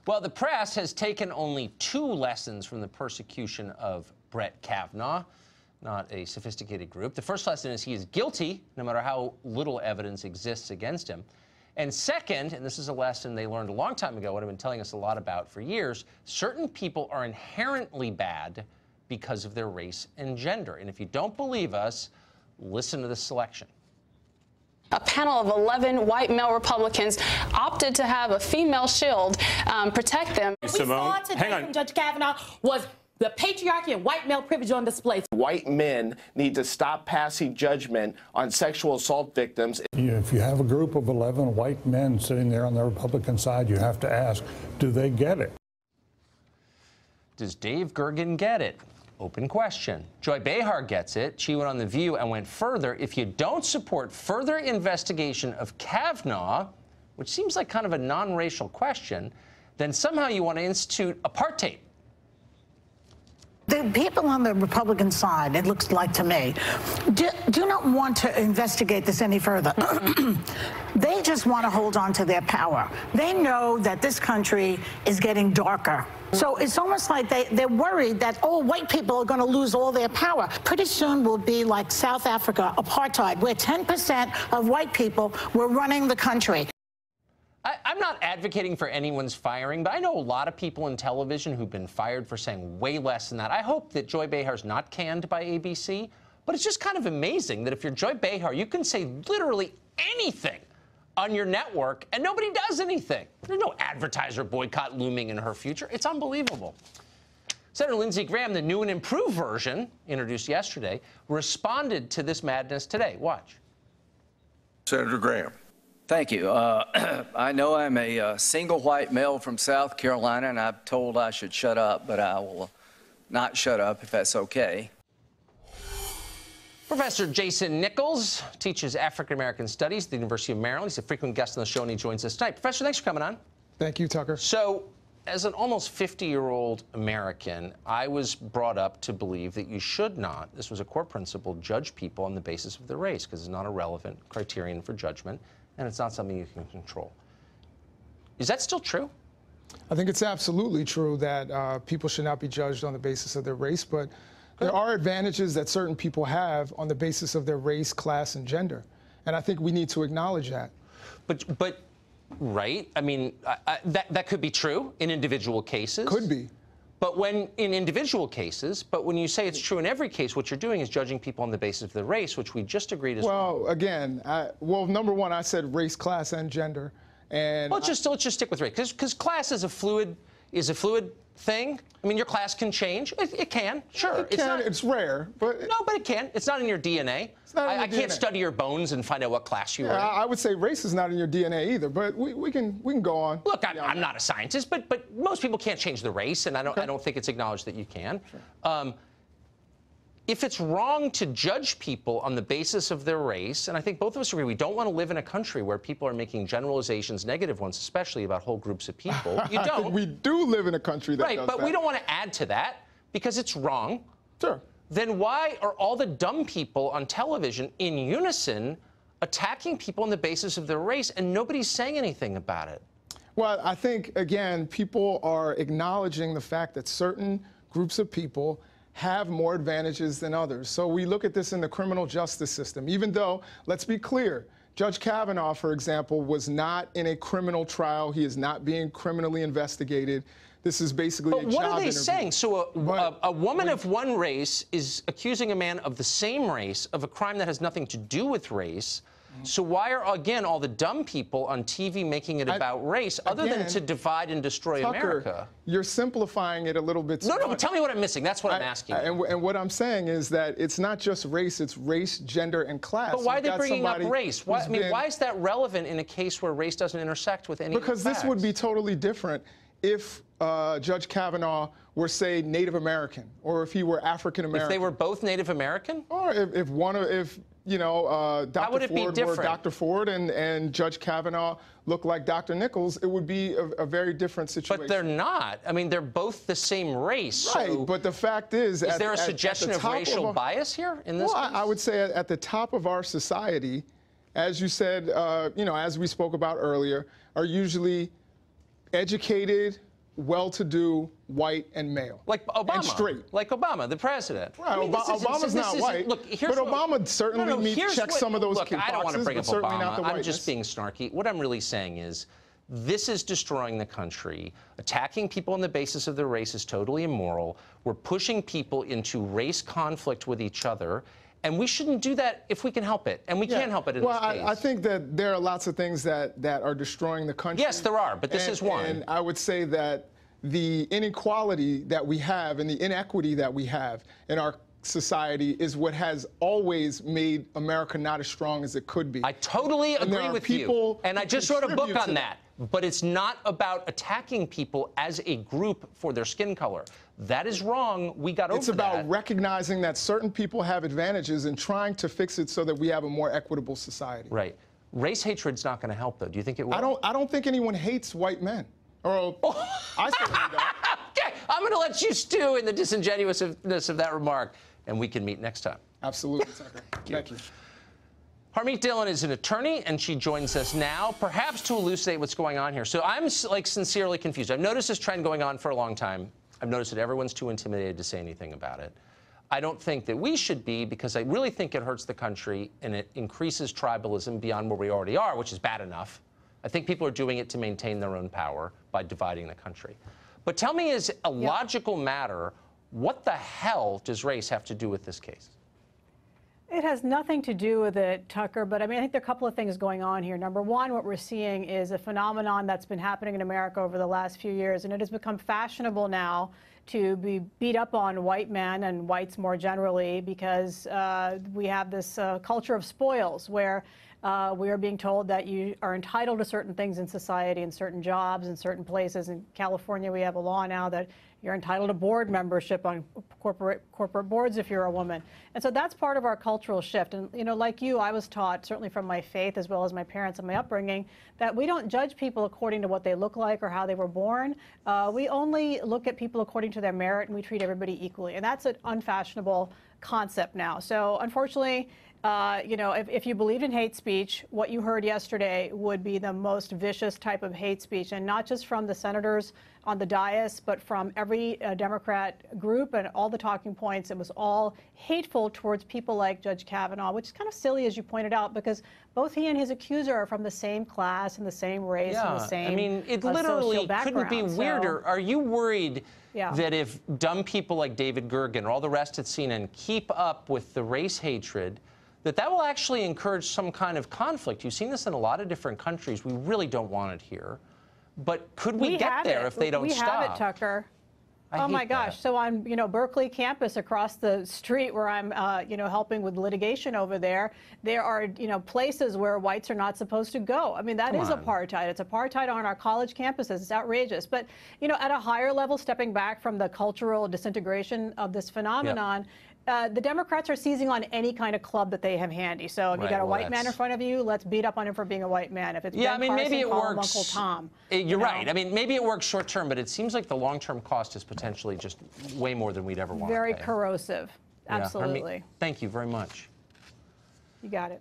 Well, the press has taken only 2 lessons from the persecution of Brett Kavanaugh, not a sophisticated group. The first lesson is he is guilty, no matter how little evidence exists against him. And second, and this is a lesson they learned a long time ago, what I've been telling us a lot about for years, certain people are inherently bad because of their race and gender. And if you don't believe us, listen to this selection. A panel of 11 white male Republicans opted to have a female shield protect them. What we saw today from Judge Kavanaugh was the patriarchy and white male privilege on display. White men need to stop passing judgment on sexual assault victims. If you have a group of 11 white men sitting there on the Republican side, you have to ask, do they get it? Does Dave Gergen get it? Open question. Joy Behar gets it. She went on The View and went further. If you don't support further investigation of Kavanaugh, which seems like kind of a non-racial question, then somehow you want to institute apartheid. The people on the Republican side, it looks like to me, do not want to investigate this any further. They just want to hold on to their power. They know that this country is getting darker. So it's almost like they're worried that, oh, white people are going to lose all their power. Pretty soon we'll be like South Africa, apartheid, where 10% of white people were running the country. I'm not advocating for anyone's firing, but I know a lot of people in television who've been fired for saying way less than that. I hope that Joy Behar's not canned by ABC, but it's just kind of amazing that if you're Joy Behar, you can say literally anything on your network and nobody does anything. There's no advertiser boycott looming in her future. It's unbelievable. Senator Lindsey Graham, the new and improved version introduced yesterday, responded to this madness today. Watch. Senator Graham. Thank you. I know I'm a single white male from South Carolina, and I'm told I should shut up, but I will not shut up if that's okay. Professor Jason Nichols teaches African-American studies at the University of Maryland. He's a frequent guest on the show, and he joins us tonight. Professor, thanks for coming on. Thank you, Tucker. So, as an almost 50-year-old American, I was brought up to believe that you should not, this was a core principle, judge people on the basis of their race, because it's not a relevant criterion for judgment, and it's not something you can control. Is that still true? I think it's absolutely true that people should not be judged on the basis of their race, but there are advantages that certain people have on the basis of their race, class, and gender. And I think we need to acknowledge that. But right? I mean, that could be true in individual cases. Could be. But when in individual cases, but when you say it's true in every case, what you're doing is judging people on the basis of their race, which we just agreed is wrong. Well, again, well, number one, I said race, class, and gender. And well, let's just stick with race, because class is a fluid thing. I mean, your class can change. It can, sure. It's rare, but no, but it can. It's not in your DNA. It's not in your I can't DNA. study your bones and find out what class you are in. I would say race is not in your DNA either, but we can go on. Look, I'm not a scientist, but most people can't change the race, and I don't think it's acknowledged that you can. Sure. If it's wrong to judge people on the basis of their race, and I think both of us agree, we don't want to live in a country where people are making generalizations, negative ones, especially about whole groups of people. You don't. We do live in a country that does right, but that. we don't want to add to that because it's wrong. Sure. Then why are all the dumb people on television in unison attacking people on the basis of their race, and nobody's saying anything about it? Well, I think, again, people are acknowledging the fact that certain groups of people have more advantages than others. So we look at this in the criminal justice system, even though, let's be clear, Judge Kavanaugh, for example, was not in a criminal trial. He is not being criminally investigated. This is basically a job interview. But what are they saying? So a woman of one race is accusing a man of the same race of a crime that has nothing to do with race. So why are, again, all the dumb people on TV making it about race, other than to divide and destroy Tucker, America? You're simplifying it a little bit. No, but tell me what I'm missing. That's what I'm asking. And what I'm saying is that it's not just race, it's race, gender, and class. But why are they bringing up race? Why is that relevant in a case where race doesn't intersect with any Because this would be totally different if Judge Kavanaugh were, say, Native American, or if he were African American. If they were both Native American? Or if you know, Dr. Ford were Dr. Ford and Judge Kavanaugh looked like Dr. Nichols, it would be a very different situation. But they're not. I mean, they're both the same race. Right, so but the fact is there a suggestion of racial bias here in this case? I would say at the top of our society, as you said, you know, as we spoke about earlier, are usually educated, well-to-do, white, and male. Like Obama. And straight. Like Obama, the president. Right, Obama's not white. Look, but Obama certainly checks some of those boxes. Look, I don't want to bring up Obama. I'm just being being snarky. What I'm really saying is, this is destroying the country. Attacking people on the basis of their race is totally immoral. We're pushing people into race conflict with each other. And we shouldn't do that if we can help it. And we can't help it in this case. I think that there are lots of things that are destroying the country. Yes, there are, but this is one. And I would say that the inequality that we have and the inequity that we have in our society is what has always made America not as strong as it could be. I totally agree with you. And I just wrote a book on that. But it's not about attacking people as a group for their skin color. That is wrong. We got over that. It's about recognizing that certain people have advantages and trying to fix it so that we have a more equitable society. Right. Race hatred's not going to help, though. Do you think it will? I don't think anyone hates white men. Or I certainly don't. Okay, I'm going to let you stew in the disingenuousness of that remark, and we can meet next time. Absolutely, Tucker. Thank you. Harmeet Dhillon is an attorney, and she joins us now, perhaps to elucidate what's going on here. So I'm, sincerely confused. I've noticed this trend going on for a long time. I've noticed that everyone's too intimidated to say anything about it. I don't think that we should be, because I really think it hurts the country, and it increases tribalism beyond where we already are, which is bad enough. I think people are doing it to maintain their own power by dividing the country. But tell me, as a logical matter, what the hell does race have to do with this case? It has nothing to do with it, Tucker, but I mean, I think there are a couple of things going on here. Number one, what we're seeing is a phenomenon that's been happening in America over the last few years, and it has become fashionable now to be beat up on white men and whites more generally, because we have this culture of spoils where we are being told that you are entitled to certain things in society and certain jobs in certain places. In California, we have a law now that you're entitled to board membership on corporate boards if you're a woman. And so that's part of our cultural shift. And, you know, like you, I was taught, certainly from my faith as well as my parents and my upbringing, that we don't judge people according to what they look like or how they were born. We only look at people according to their merit, and we treat everybody equally. And that's an unfashionable concept now. So unfortunately, you know, if you believed in hate speech, what you heard yesterday would be the most vicious type of hate speech, and not just from the senators on the dais, but from every Democrat group and all the talking points. It was all hateful towards people like Judge Kavanaugh, which is kind of silly, as you pointed out, because both he and his accuser are from the same class and the same race and the same I mean, it literally couldn't be weirder. So, are you worried that if dumb people like David Gergen or all the rest at CNN keep up with the race hatred, that will actually encourage some kind of conflict? You've seen this in a lot of different countries. We really don't want it here. But could we get there if they don't stop? We have it, Tucker. Oh my gosh! So on, you know, Berkeley campus across the street where I'm, you know, helping with litigation over there, there are, you know, places where whites are not supposed to go. I mean, that is apartheid. It's apartheid on our college campuses. It's outrageous. But, you know, at a higher level, stepping back from the cultural disintegration of this phenomenon, the Democrats are seizing on any kind of club that they have handy. So if you got a white man in front of you, let's beat up on him for being a white man. If it's Ben Carson, maybe it call him works. Uncle Tom. You're right. I mean, maybe it works short term, but it seems like the long-term cost is potentially just way more than we'd ever want to pay. Very corrosive. Absolutely. Thank you very much. You got it.